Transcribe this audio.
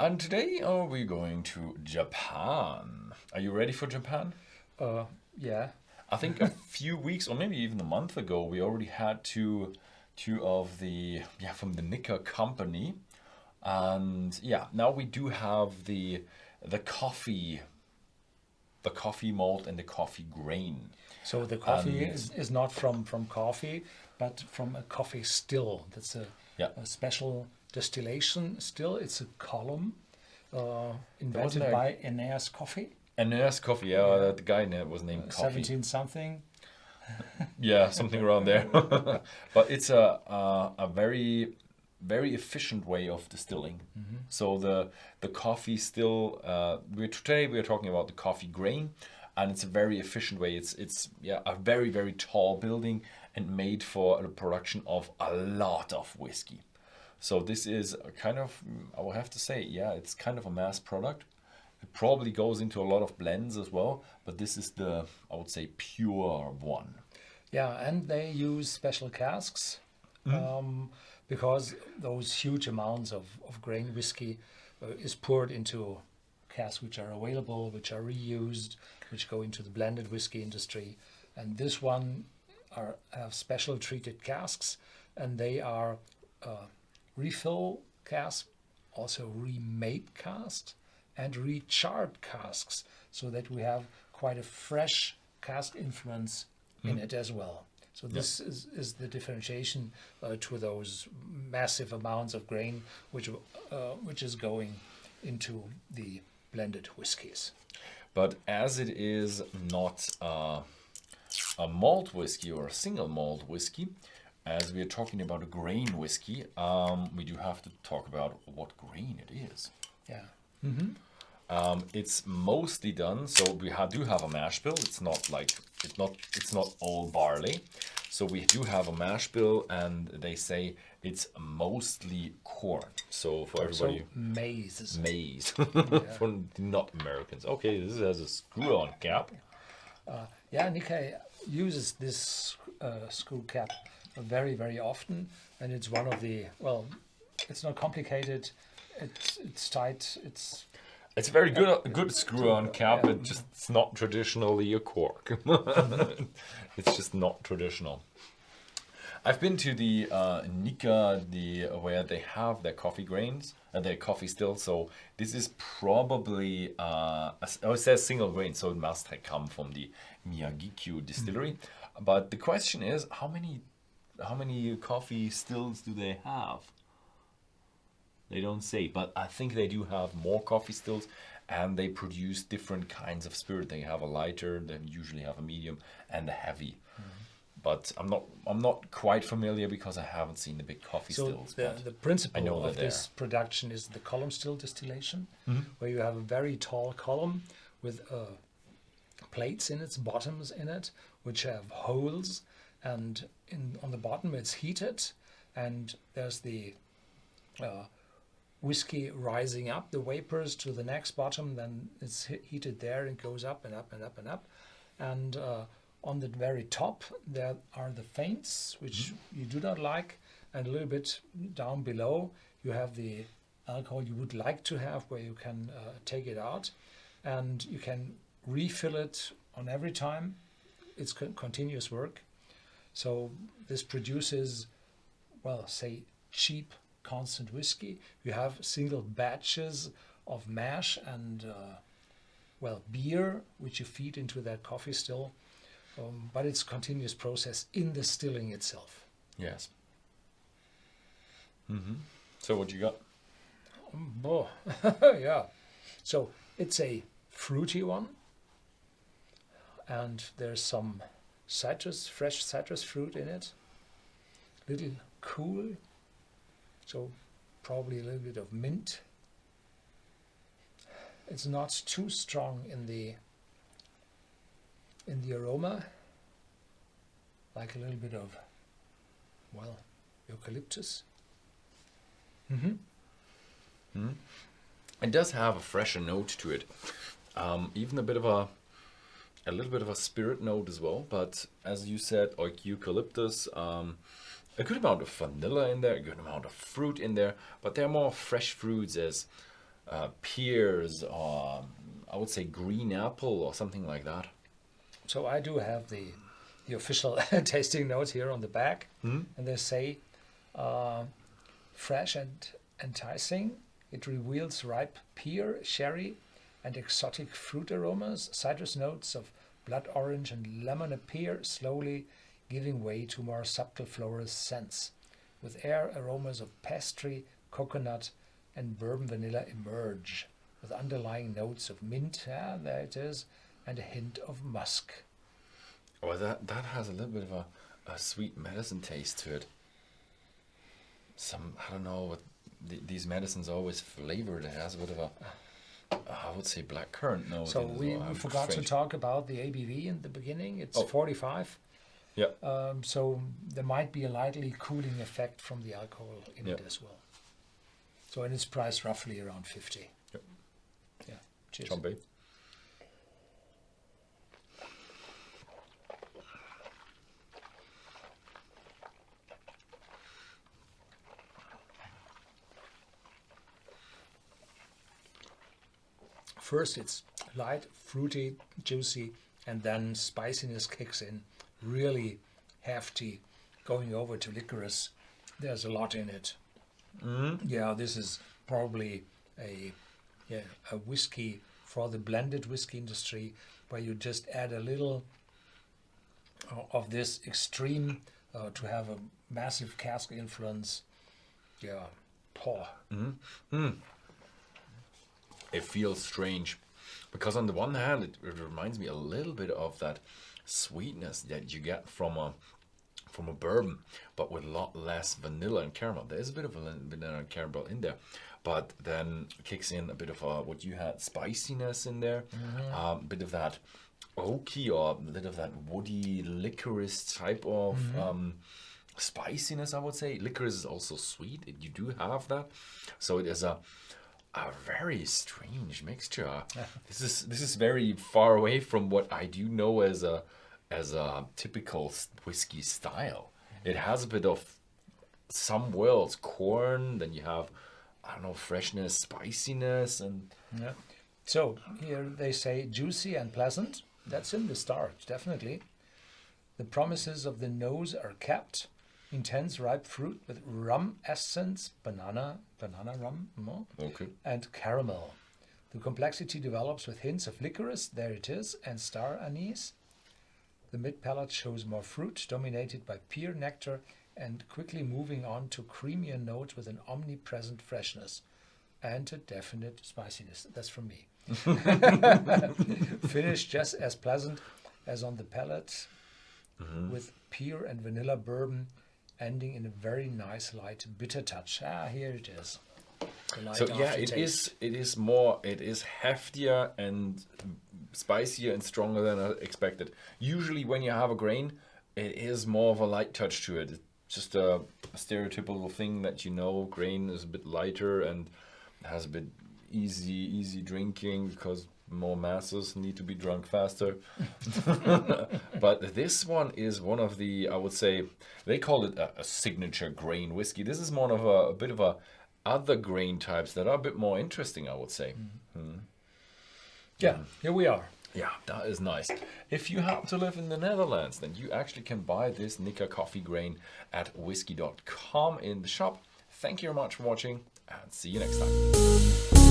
And today we're going to Japan. Are you ready for Japan? Yeah. I think a few weeks or maybe even a month ago we already had two of the from the Nikka company. And now we do have the coffee malt and the coffee grain. So the coffee And is not from coffee, but from a coffee still. That's yeah, a special distillation still. It's a column there wasn't invented by Aeneas Coffey, a nurse coffee, yeah, yeah, that guy was named Coffee. 17 something. Yeah, something around there. But it's a very efficient way of distilling. So the coffee still we're talking about the coffee grain, and it's a very efficient way. It's a very tall building and made for the production of a lot of whiskey. So this is a kind of, I will have to say, it's kind of a mass product. It probably goes into a lot of blends as well, but this is the, I would say, pure one. Yeah, and they use special casks because those huge amounts of grain whiskey is poured into casks which are available, which are reused, which go into the blended whiskey industry. And this one have special treated casks, and they are refill casks, also remade casks, and recharred casks, so that we have quite a fresh cask influence in it as well. So this is the differentiation to those massive amounts of grain which is going into the blended whiskies. But as it is not a malt whiskey or a single malt whiskey, as we are talking about a grain whiskey, we do have to talk about what grain it is. Yeah. It's mostly done, so we do have a mash bill. It's not all barley. So we do have a mash bill, and they say it's mostly corn. So for everybody, So maize. maize for the not Americans. Okay, this has a screw-on cap. Yeah, Nikka uses this screw cap very often, and it's one of the, well, it's not complicated. It's tight. It's a very good screw-on cap. It's not traditionally a cork. It's just not traditional. I've been to the Nikka, where they have their coffee grains, their coffee still. So this is probably it says single grain, so it must have come from the Miyagi distillery. But the question is, how many coffee stills do they have? They don't say, but I think they do have more coffee stills, and they produce different kinds of spirit. They have a lighter, they usually have a medium, and a heavy. But I'm not quite familiar because I haven't seen the big coffee So stills. the I know principle they're of this production is the column still distillation, Mm-hmm. where you have a very tall column with plates in its bottoms in it, which have holes, and on the bottom it's heated, and there's the whiskey rising up, the vapors to the next bottom, then it's heated there and goes up and up and up and up. And on the very top, there are the faints, which you do not like, and a little bit down below, you have the alcohol you would like to have, where you can take it out, and you can refill it on every time. It's continuous work. So this produces, well, say, cheap constant whiskey. You have single batches of mash and beer, which you feed into that coffee still, but it's continuous process in the stilling itself. Yes. So what you got? Oh, yeah. So it's a fruity one, and there's some fresh citrus fruit in it. Little cool. So probably a little bit of mint. It's not too strong in the aroma, like a little bit of, well, eucalyptus. It does have a fresher note to it. Even a little bit of a spirit note as well. But as you said, like eucalyptus, a good amount of vanilla in there, a good amount of fruit in there. But they're more fresh fruits, as pears, or I would say green apple or something like that. So I do have the official tasting notes here on the back, and they say fresh and enticing. It reveals ripe pear, sherry, and exotic fruit aromas, citrus notes of blood orange and lemon appear, slowly giving way to more subtle floral scents, with air aromas of pastry, coconut, and bourbon vanilla emerge, with underlying notes of mint, there it is, and a hint of musk. Oh, that has a little bit of a sweet medicine taste to it. I don't know what these medicines are always flavored. It has a bit of a, I would say, blackcurrant note. So we forgot to talk about the ABV in the beginning. It's 45. Yeah. So there might be a lightly cooling effect from the alcohol in it as well. So and it's priced roughly around 50. Yep. Yeah. Cheers. Chompy. First it's light, fruity, juicy, and then spiciness kicks in, really hefty, going over to licorice. There's a lot in it. Yeah, this is probably a whiskey for the blended whiskey industry, where you just add a little of this extreme to have a massive cask influence. Yeah, pour. It feels strange because on the one hand it reminds me a little bit of that sweetness that you get from a bourbon, but with a lot less vanilla and caramel. There is a bit of vanilla and caramel in there, but then kicks in a bit of what you had, spiciness in there, a bit of that oaky or a bit of that woody licorice type of spiciness, I would say. Licorice is also sweet. You do have that, so it is a very strange mixture. This is very far away from what I do know as a typical whiskey style. It has a bit of some worlds corn, then you have, I don't know, freshness, spiciness, and So here they say juicy and pleasant. That's in the start, definitely. The promises of the nose are kept. Intense ripe fruit with rum essence, banana rum, okay, and caramel. The complexity develops with hints of licorice, there it is, and star anise. The mid-palate shows more fruit, dominated by pear nectar, and quickly moving on to creamier notes with an omnipresent freshness and a definite spiciness. That's from me. Finish just as pleasant as on the palate, with pear and vanilla bourbon, ending in a very nice light bitter touch. Here it is. So yeah, it is heftier and spicier and stronger than I expected. Usually when you have a grain, it is more of a light touch to it. It's just a stereotypical thing that grain is a bit lighter and has a bit easy drinking because more masses need to be drunk faster. But this one is one of the, I would say, they call it a signature grain whiskey. This is one of a bit of a other grain types that are a bit more interesting, I would say. Yeah, here we are. Yeah, that is nice. If you happen to live in the Netherlands, then you actually can buy this Nikka Coffey Grain at Whisky.com in the shop. Thank you very much for watching, and see you next time.